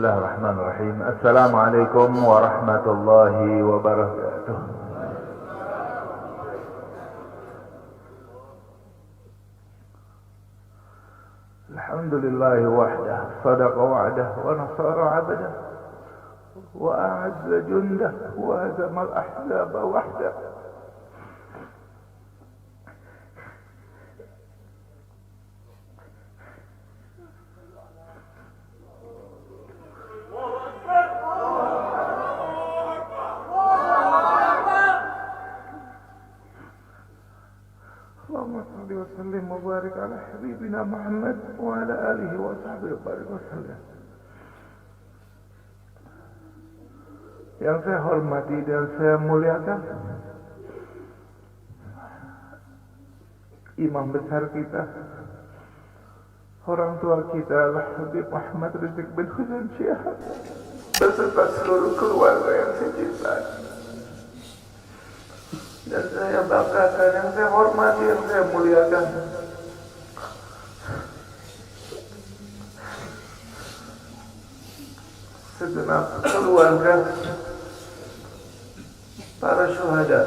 Bismillahirrahmanirrahim. Assalamualaikum warahmatullahi wabarakatuh. Alhamdulillahi wahdah, sadaqa wa'dah, wa nasara 'abdah, wa a'azza jundah, wa hazama al-ahzaba wahdah. Sallim wa barik ala habibina Muhammad wa ala alihi wa sahbihi barik wa sallam. Yang saya hormati dan saya muliakan imam besar kita, orang tua kita Al-Habib Muhammad Rizq bin Husain Syihab beserta seluruh keluarga yang saya cintai. Dan saya banggakan, yang saya hormati, yang saya muliakan segenap keluarga para syuhada,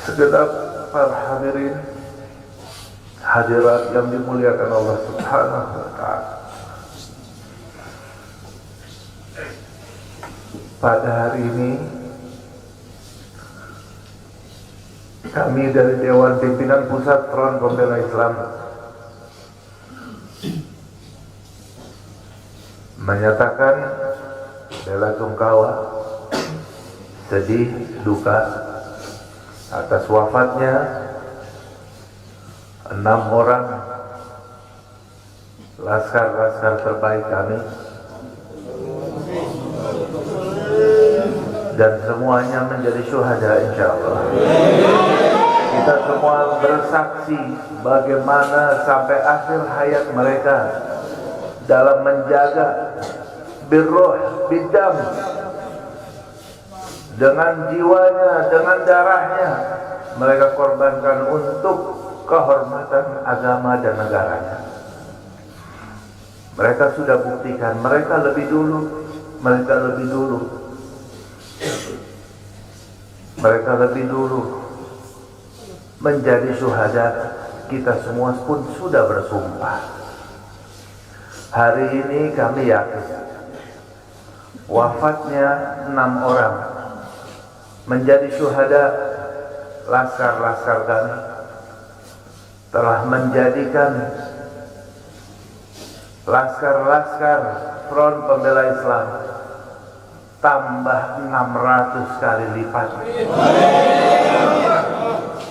segenap para hadirin hadirat yang dimuliakan Allah Subhanahu wa ta'ala. Pada hari ini kami dari Dewan Pimpinan Pusat Front Pembela Islam menyatakan bela sungkawa, sedih, duka atas wafatnya 6 orang laskar-laskar terbaik kami, dan semuanya menjadi syuhada insyaallah. Kita semua bersaksi bagaimana sampai akhir hayat mereka dalam menjaga birruh bidam, dengan jiwanya, dengan darahnya mereka korbankan untuk kehormatan agama dan negaranya. Mereka sudah buktikan, mereka lebih dulu menjadi syuhada. Kita semua pun sudah bersumpah. Hari ini kami yakin wafatnya 6 orang menjadi syuhada laskar-laskar kami telah menjadikan laskar-laskar Front Pembela Islam tambah 600 kali lipat.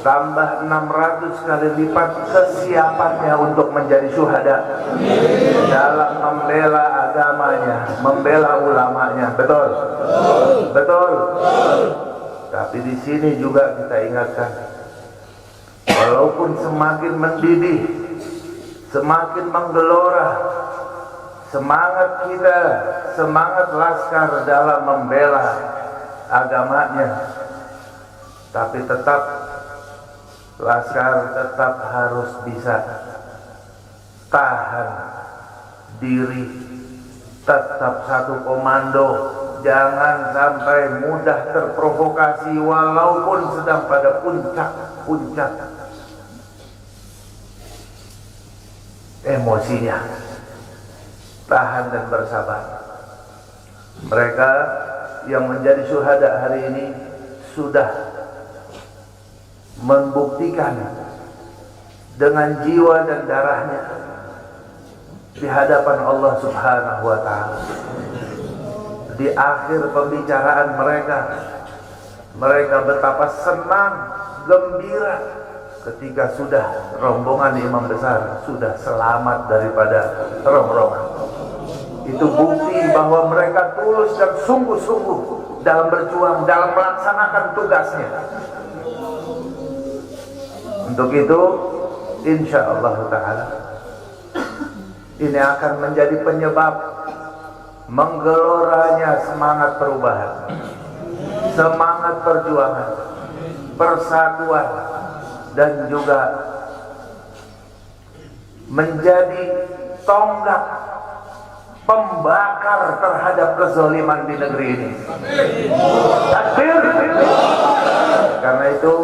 Tambah 600 kali lipat kesiapannya untuk menjadi syuhada dalam membela agamanya, membela ulamanya. Betul? Betul. Tapi di sini juga kita ingatkan, walaupun semakin mendidih, semakin menggelora semangat kita, semangat laskar dalam membela agamanya, tapi tetap laskar tetap harus bisa tahan diri, tetap satu komando, jangan sampai mudah terprovokasi walaupun sedang pada puncak emosinya. Tahan dan bersabar. Mereka yang menjadi syuhada hari ini sudah membuktikan dengan jiwa dan darahnya di hadapan Allah Subhanahu wa ta'ala. Di akhir pembicaraan mereka betapa senang, gembira ketika sudah rombongan imam besar sudah selamat daripada rongrongan. Itu bukti bahwa mereka tulus dan sungguh-sungguh dalam berjuang, dalam melaksanakan tugasnya. Untuk itu insyaallah ta'ala ini akan menjadi penyebab menggeloranya semangat perubahan, semangat perjuangan, persatuan, dan juga menjadi tonggak pembakar terhadap kezaliman di negeri ini. Takbir. Karena itu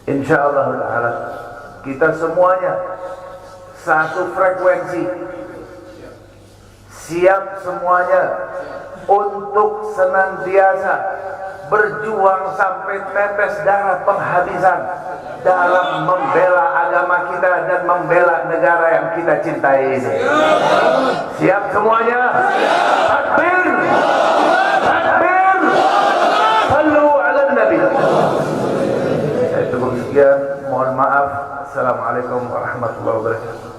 insyaallah ta'ala kita semuanya satu frekuensi, siap semuanya untuk senantiasa berjuang sampai tetes darah penghabisan dalam membela agama kita dan membela negara yang kita cintai ini. Siap semuanya? Takbir! Takbir! Sallu ala Nabi. Saya cukup sekian, mohon maaf. Assalamualaikum warahmatullahi wabarakatuh.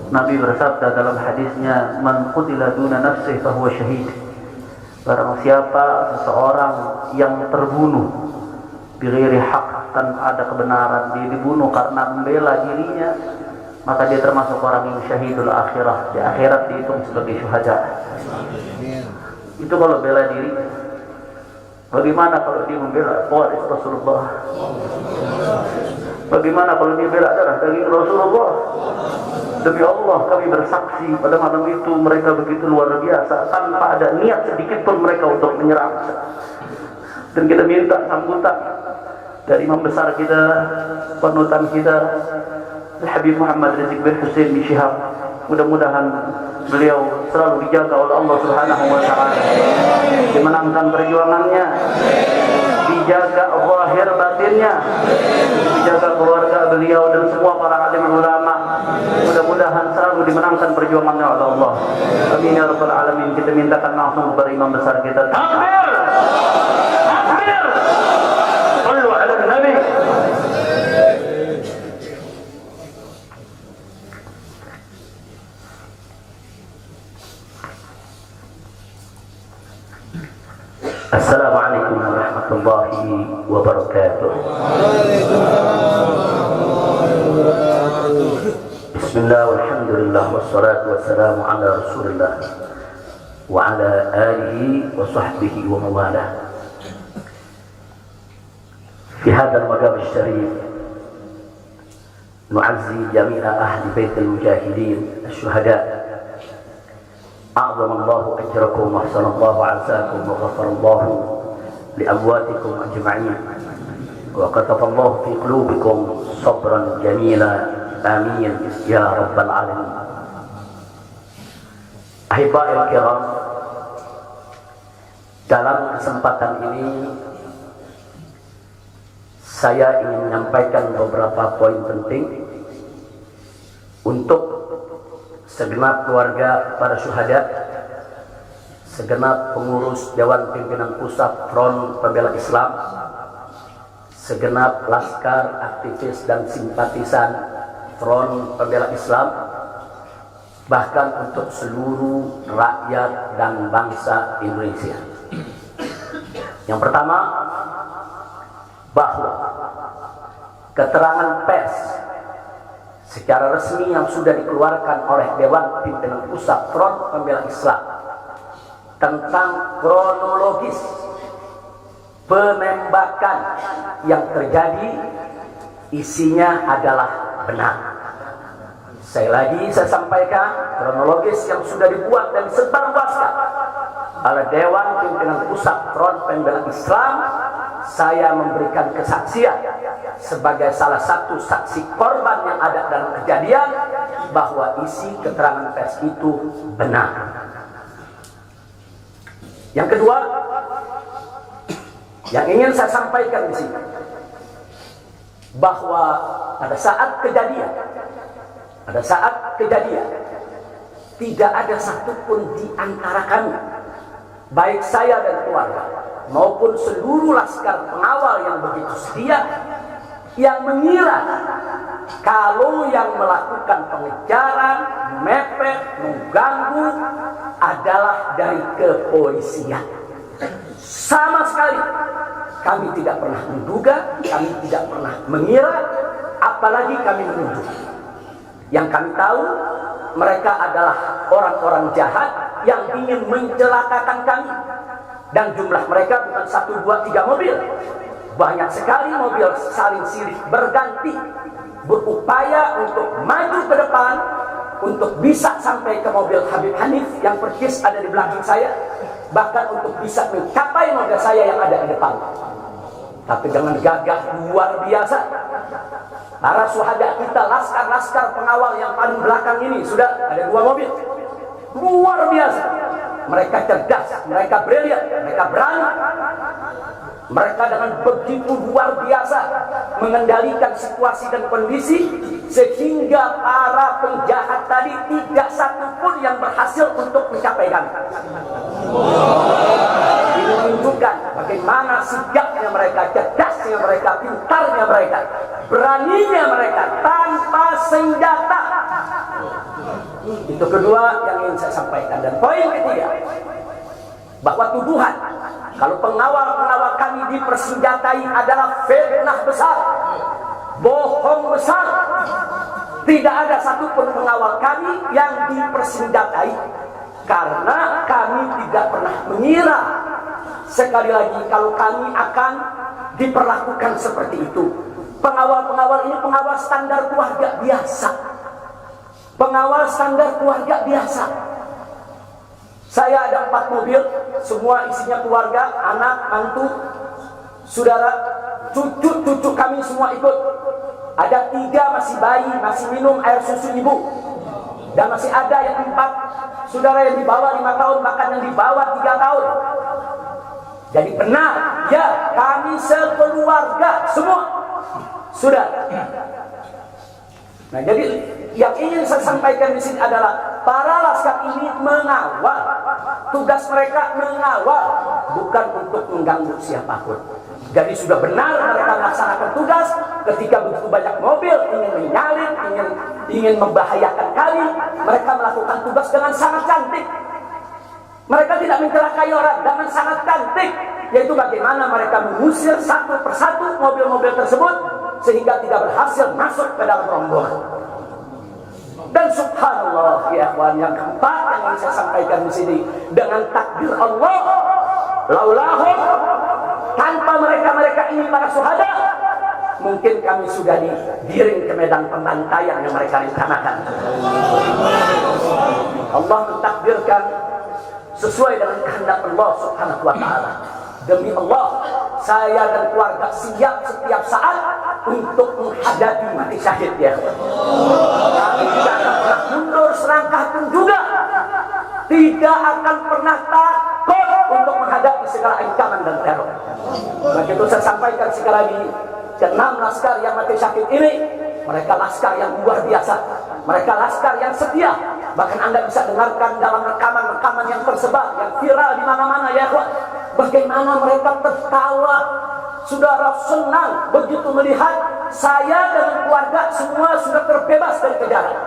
Nabi bersabda dalam hadisnya, man qutila duna nafsihi fahuwa syahid. Barang siapa seseorang yang terbunuh bighairi haq, tanpa ada kebenaran, dia dibunuh karena membela dirinya, maka dia termasuk orang yang syahidul akhirah. Di akhirat dihitung sebagai syuhada. Itu kalau bela diri. Bagaimana kalau dia membela waris Rasulullah? Bagaimana kalau dia bela darah daging Rasulullah? Demi Allah kami bersaksi pada malam itu mereka begitu luar biasa, tanpa ada niat sedikit pun mereka untuk menyerang. Dan kita minta sambutan dari imam besar kita, panutan kita, Habib Muhammad Rizik bin Hussein bin Syihab. Mudah-mudahan beliau selalu dijaga oleh Allah Subhanahu wa taala, dimenangkan perjuangannya, dijaga zahir batinnya, dijaga keluarga beliau dan semua para alim ulama. Mudah-mudahan selalu dimenangkan perjuangannya oleh Allah. Amin ya rabbal alamin. Kita mintakan langsung kepada imam besar kita. Takbir! Takbir! Sallu ala Nabi. Assalamualaikum warahmatullahi wabarakatuh. Bismillah walhamdulillah wassalatu wassalamu ala rasulillah wa ala alihi wa sahbihi wa mawalah. Fi hadha al-maqam al-sharif nu'azzi jami'a ahli bait al-mujahidin al-shuhada. أعظم الله أجركم وأحسن الله عزاكم وغفر الله لأمواتكم أجمعين وكتب الله في قلوبكم صبرا جميلا آمين يا رب العالمين. Ahibba'i al-kiram, dalam kesempatan ini saya ingin menyampaikan beberapa poin penting untuk segenap keluarga para syuhada, segenap pengurus Dewan Pimpinan Pusat Front Pembela Islam, segenap laskar, aktivis dan simpatisan Front Pembela Islam, bahkan untuk seluruh rakyat dan bangsa Indonesia. Yang pertama, bahwa keterangan pers secara resmi yang sudah dikeluarkan oleh Dewan Pimpinan Pusat Front Pembela Islam tentang kronologis penembakan yang terjadi isinya adalah benar. Saya sampaikan kronologis yang sudah dibuat dan disebarluaskan oleh Dewan Pimpinan Pusat Front Pembela Islam. Saya memberikan kesaksian sebagai salah satu saksi korban yang ada dalam kejadian bahwa isi keterangan pers itu benar. Yang kedua, yang ingin saya sampaikan di sini, bahwa pada saat kejadian tidak ada satupun di antara kami, baik saya dan keluarga maupun seluruh laskar pengawal yang begitu setia, yang mengira kalau yang melakukan pengejaran, mepet, mengganggu adalah dari kepolisian. Sama sekali kami tidak pernah menduga, kami tidak pernah mengira, apalagi kami menuduh. Yang kami tahu, mereka adalah orang-orang jahat yang ingin mencelakakan kami. Dan jumlah mereka bukan 1, 2, 3 mobil. Banyak sekali mobil saling silih berganti berupaya untuk maju ke depan, untuk bisa sampai ke mobil Habib Hanif yang persis ada di belakang saya, bahkan untuk bisa mencapai mobil saya yang ada di depan. Tapi dengan gagah luar biasa, para syuhada kita, laskar-laskar pengawal yang paling belakang ini, sudah ada 2 mobil, luar biasa. Mereka cerdas, mereka brilian, mereka berani. Mereka dengan begitu luar biasa mengendalikan situasi dan kondisi, sehingga para penjahat tadi tidak satu pun yang berhasil untuk mencapai kami. Ini menunjukkan bagaimana sigapnya mereka, cerdasnya mereka, pintarnya mereka, beraninya mereka tanpa senjata. Itu kedua yang ingin saya sampaikan. Dan poin ketiga, bahwa tuduhan kalau pengawal-pengawal kami dipersenjatai adalah fitnah besar, bohong besar. Tidak ada satupun pengawal kami yang dipersenjatai, karena kami tidak pernah mengira sekali lagi kalau kami akan diperlakukan seperti itu. Pengawal-pengawal ini pengawal standar keluarga biasa, pengawal standar keluarga biasa. Saya ada 4 mobil, semua isinya keluarga, anak, mantu, saudara, cucu-cucu kami semua ikut. Ada 3 masih bayi, masih minum air susu ibu, dan masih ada yang 4 saudara yang di bawah 5 tahun, bahkan yang di bawah 3 tahun. Jadi benar, ya, kami sekeluarga semua sudah. Nah, jadi yang ingin saya sampaikan di sini adalah para laskar ini mengawal, tugas mereka mengawal, bukan untuk mengganggu siapapun. Jadi sudah benar mereka melaksanakan tugas. Ketika begitu banyak mobil ingin menyalip, ingin membahayakan kami, mereka melakukan tugas dengan sangat cantik. Mereka tidak mencelakai orang, dengan sangat cantik, yaitu bagaimana mereka mengusir satu persatu mobil-mobil tersebut sehingga tidak berhasil masuk ke dalam rombongan. Dan subhanallah, ya ikhwan, yang keempat yang ingin saya sampaikan di sini, dengan takdir Allah, laulahum, tanpa mereka ini para syuhada, mungkin kami sudah digiring ke medan pembantaian yang mereka rencanakan. Allah mentakdirkan sesuai dengan kehendak Allah subhanahu wa ta'ala. Demi Allah, saya dan keluarga siap setiap saat untuk menghadapi mati syahid, ya. Kami tidak akan pernah mundur selangkah pun juga, tidak akan pernah takut untuk menghadapi segala ancaman dan teror. Maka itu saya sampaikan sekali lagi, ke-6 laskar yang mati syahid ini, mereka laskar yang luar biasa, mereka laskar yang setia. Bahkan Anda bisa dengarkan dalam rekaman-rekaman yang tersebar, yang viral di mana-mana, ya ikhwan, bagaimana mereka tertawa, saudara, senang begitu melihat saya dan keluarga semua sudah terbebas dari kejaran.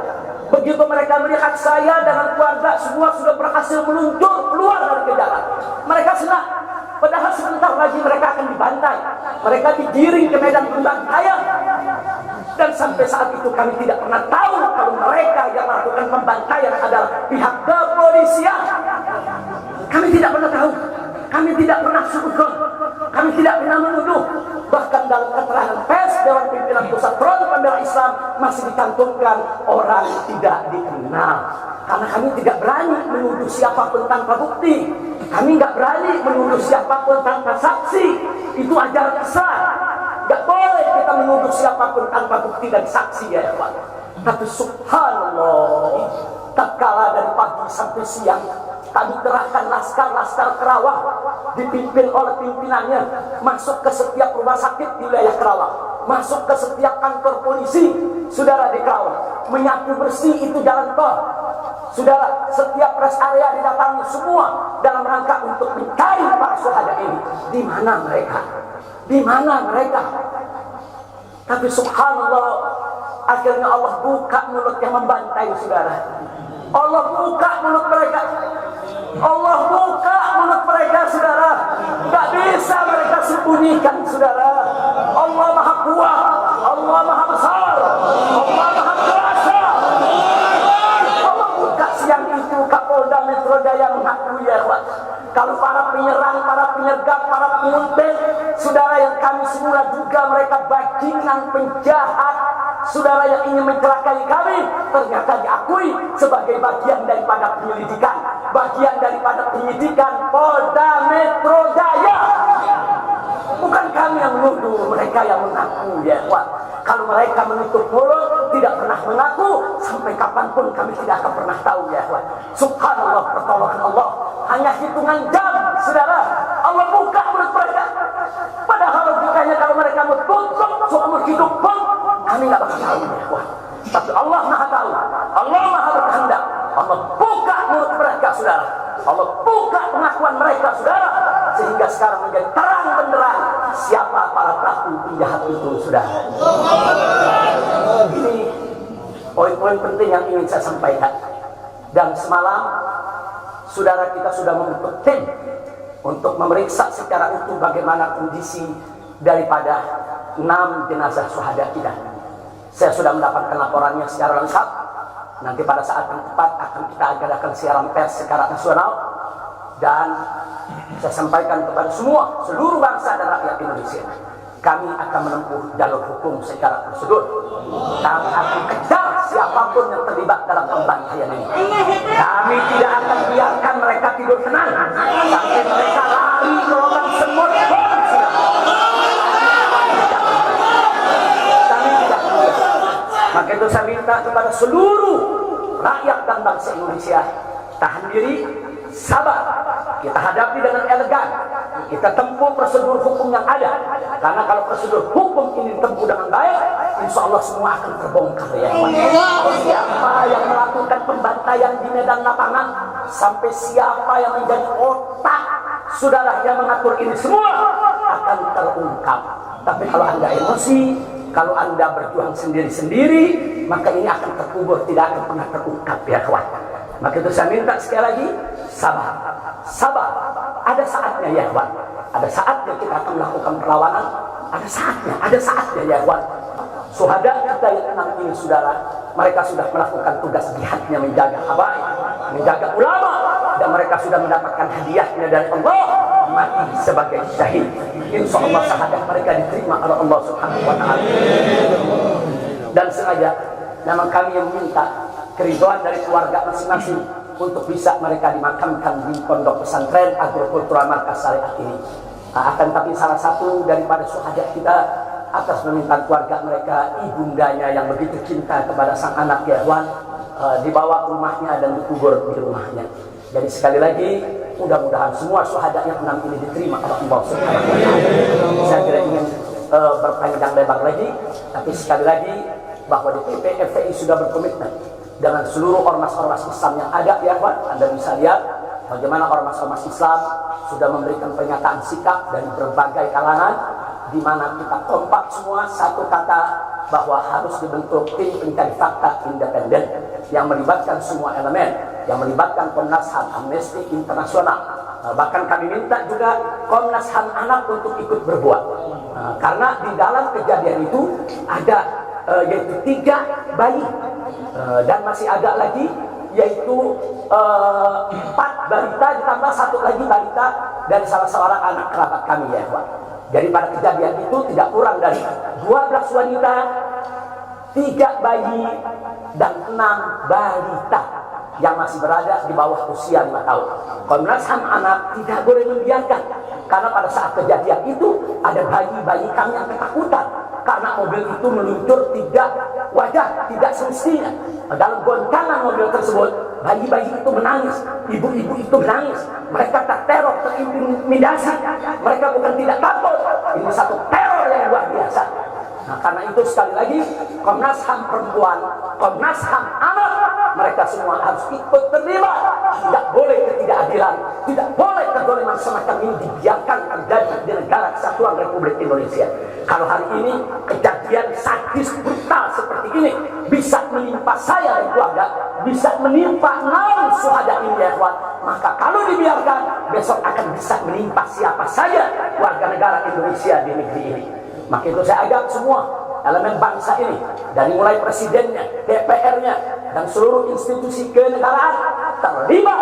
Begitu mereka melihat saya dan keluarga semua sudah berhasil meluncur keluar dari kejaran, mereka senang. Padahal sebentar lagi mereka akan dibantai, mereka digiring ke medan pembantaian. Dan sampai saat itu kami tidak pernah tahu kalau mereka yang melakukan pembantaian adalah pihak kepolisian. Kami tidak pernah tahu, kami tidak pernah suudzon, kami tidak pernah menuduh. Bahkan dalam keterangan pers Dewan Pimpinan Pusat Front Pembela Islam masih dicantumkan orang tidak dikenal. Karena kami tidak berani menuduh siapapun tanpa bukti, kami nggak berani menuduh siapapun tanpa saksi. Itu ajaran Islam. Gak boleh kita menuduh siapapun tanpa bukti dan saksi, ya Pak. Tapi subhanallah, tatkala dari pagi sampai siang kami kerahkan laskar-laskar Kerawang dipimpin oleh pimpinannya masuk ke setiap rumah sakit di wilayah Kerawang, masuk ke setiap kantor polisi, saudara, di Kerawang, menyapu bersih itu jalan tol, saudara, setiap rest area didatangi semua dalam rangka untuk mencari para syuhada ini. Di mana mereka? Di mana mereka? Tapi subhanallah, akhirnya Allah buka mulut yang membantai, saudara. Allah buka mulut mereka. Allah buka mulut mereka, saudara. Tak bisa mereka sembunyikan, saudara. Allah Maha Kuat, Allah Maha Besar, Allah Maha Kuasa. Allah buka siang itu. Kapolda Metro Jaya mengakui, ya ikhwan, kalau para penyerang, para penyergap, para penguntit, saudara, yang kami semula juga mereka bajingan, penjahat, saudara yang ingin mencelakai kami ternyata diakui sebagai bagian daripada penyelidikan, bagian daripada penyidikan Polda Metro Jaya. Bukan kami yang menuduh, mereka yang mengaku ya ikhwan. Kalau mereka menutup mulut, tidak pernah mengaku, sampai kapanpun kami tidak akan pernah tahu ya ikhwan. Subhanallah, pertolongan Allah hanya hitungan jam, saudara. Allah buka mulut mereka. Padahal logikanya kalau mereka mau tutup seumur hidup pun kami nggak bakal tahu ya ikhwan. Tapi Allah Maha tahu, Allah Maha berkehendak. Allah buka mulut mereka, saudara. Allah buka pengakuan mereka, saudara, sehingga sekarang menjadi terang benderang siapa para pelaku penjahat itu, saudara. Ini poin-poin penting yang ingin saya sampaikan. Dan semalam saudara kita sudah membentuk tim untuk memeriksa secara utuh bagaimana kondisi daripada 6 jenazah syuhada kita. Saya sudah mendapatkan laporannya secara lengkap. Nanti pada saat yang tepat akan kita adakan siaran pers secara nasional, dan saya sampaikan kepada seluruh bangsa dan rakyat Indonesia, kami akan menempuh jalur hukum secara prosedur. Kami akan kejar siapapun yang terlibat dalam pembantaian ini. Kami tidak akan biarkan mereka tidur tenang sampai mereka lari ke lubang semut. Maka itu saya minta kepada seluruh rakyat dan bangsa Indonesia, tahan diri, sabar. Kita hadapi dengan elegan. Kita tempuh prosedur hukum yang ada. Karena kalau prosedur hukum ini ditempuh dengan baik, insya Allah semua akan terbongkar ya. Siapa yang melakukan pembantaian di medan lapangan, sampai siapa yang menjadi otak saudara yang mengatur ini semua akan terungkap. Tapi kalau Anda emosi, kalau Anda berjuang sendiri-sendiri, maka ini akan terkubur, tidak akan pernah terungkap ya kawan. Maka itu saya minta sekali lagi, sabar. Sabar. Ada saatnya ya kawan. Ada saatnya kita akan melakukan perlawanan. Ada saatnya ya kawan. Syuhada kita yang 6 ini, saudara, mereka sudah melakukan tugas jihadnya, menjaga habaib, menjaga ulama, dan mereka sudah mendapatkan hadiahnya dari Allah, mati sebagai syahid. Insya Allah syahadat mereka diterima oleh Allah Subhanahu wa Ta'ala. Dan sengaja memang kami yang meminta keridhaan dari keluarga masing-masing untuk bisa mereka dimakamkan di pondok pesantren Agrokultural Markas Syariat ini. Akan tapi salah satu daripada syuhada kita atas permintaan keluarga mereka, ibundanya yang begitu cinta kepada sang anak ya Wan, dibawa ke rumahnya dan dikubur di rumahnya. Jadi sekali lagi, mudah-mudahan semua syuhada yang 6 ini diterima oleh Allah Subhanahu wa Ta'ala. Saya tidak ingin berpanjang lebar lagi, tapi sekali lagi bahwa DPP FPI sudah berkomitmen dengan seluruh ormas-ormas Islam yang ada ya Wan. Anda bisa lihat bagaimana ormas-ormas Islam sudah memberikan pernyataan sikap dari berbagai kalangan, di mana kita kompak semua satu kata bahwa harus dibentuk tim pencari fakta independen yang melibatkan semua elemen, yang melibatkan Komnas HAM, Amnesty Internasional. Bahkan kami minta juga Komnas HAM anak untuk ikut berbuat, karena di dalam kejadian itu ada yaitu 3 bayi, dan masih ada lagi yaitu 4 balita ditambah 1 lagi balita dari salah seorang anak kerabat kami ya Pak. Jadi pada kejadian itu tidak kurang dari 12 wanita, 3 bayi, dan 6 balita yang masih berada di bawah usia 5 tahun. Komnas HAM anak tidak boleh membiarkan, karena pada saat kejadian itu ada bayi-bayi kami yang ketakutan karena mobil itu meluncur tidak wajar, tidak semestinya. Dalam goncangan mobil tersebut, bayi-bayi itu menangis, ibu-ibu itu menangis, mereka terteror, terintimidasi, mereka bukan tidak takut, ini satu teror yang luar biasa. Nah, karena itu sekali lagi Komnas HAM perempuan, Komnas HAM anak, mereka semua harus ikut terlibat. Tidak boleh ketidakadilan, tidak boleh kezaliman semacam ini dibiarkan terjadi di negara kesatuan Republik Indonesia. Kalau hari ini kejadian sadis brutal seperti ini bisa menimpa saya dan keluarga, bisa menimpa 6 syuhada ini ya kawan, maka kalau dibiarkan besok akan bisa menimpa siapa saja warga negara Indonesia di negeri ini. Maka itu saya ajak semua elemen bangsa ini, dari mulai presidennya, DPR-nya, dan seluruh institusi kenegaraan terlibat,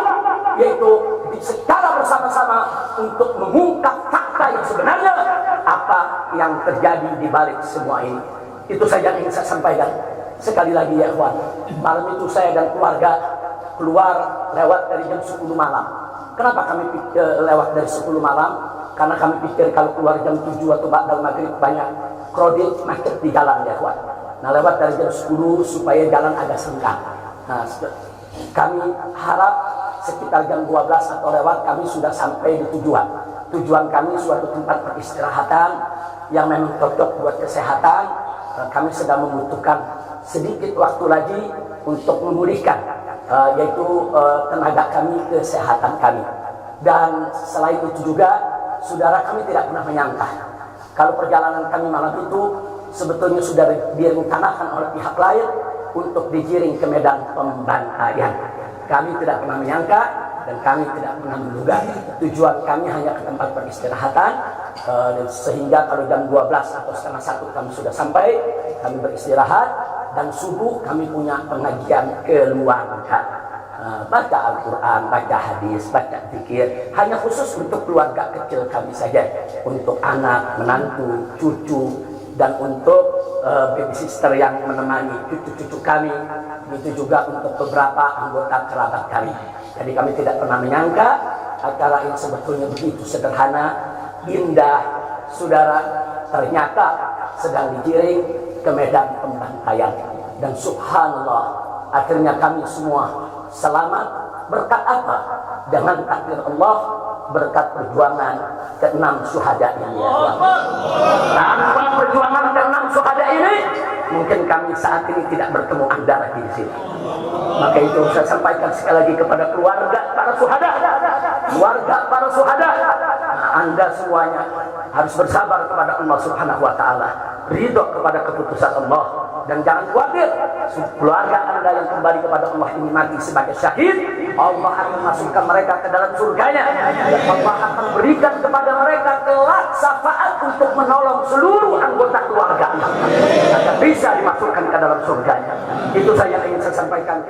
yaitu secara bersama-sama untuk mengungkap fakta yang sebenarnya apa yang terjadi di balik semua ini. Itu saja yang ingin saya sampaikan. Sekali lagi ya ikhwan, malam itu saya dan keluarga keluar lewat dari jam 10 malam. Kenapa kami lewat dari 10 malam? Karena kami pikir kalau keluar jam 7 atau ba'dal maghrib banyak krodit macet di jalan ya ikhwan. Nah, lewat dari jam 10 supaya jalan agak senggang. Nah, kami harap sekitar jam 12 atau lewat kami sudah sampai di tujuan. Tujuan kami suatu tempat peristirahatan yang memang cocok buat kesehatan. Kami sedang membutuhkan sedikit waktu lagi untuk memulihkan yaitu tenaga kami, kesehatan kami. Dan selain itu juga, saudara, kami tidak pernah menyangka kalau perjalanan kami malam itu sebetulnya sudah direncanakan oleh pihak lain untuk digiring ke medan pembantaian. Kami tidak pernah menyangka dan kami tidak pernah menduga. Tujuan kami hanya ke tempat peristirahatan, sehingga kalau jam 12 atau setengah 1 kami sudah sampai, kami beristirahat, dan subuh kami punya pengajian keluarga. Baca Al-Quran, baca hadis, baca zikir, hanya khusus untuk keluarga kecil kami saja, untuk anak, menantu, cucu, dan untuk baby sister yang menemani cucu-cucu kami, begitu juga untuk beberapa anggota kerabat kami. Jadi kami tidak pernah menyangka acara ini sebetulnya begitu sederhana, indah, saudara, ternyata sedang digiring ke medan pembantaian. Dan subhanallah, akhirnya kami semua selamat. Berkat apa? Dengan takdir Allah, berkat perjuangan ke-6 syuhada ini ya Allah. Tanpa perjuangan ke-6 syuhada ini, mungkin kami saat ini tidak bertemu Anda lagi di sini. Maka itu saya sampaikan sekali lagi kepada keluarga para syuhada. Keluarga para syuhada, Anda semuanya harus bersabar kepada Allah Subhanahu wa taala, ridho kepada keputusan Allah, dan jangan khawatir. Keluarga Anda yang kembali kepada Allah ini mati sebagai syahid, Allah akan masukkan mereka ke dalam surganya, dan Allah akan berikan kepada mereka kelak syafaat untuk menolong seluruh anggota keluarga agar bisa dimasukkan ke dalam surganya. Itu saja yang ingin saya sampaikan.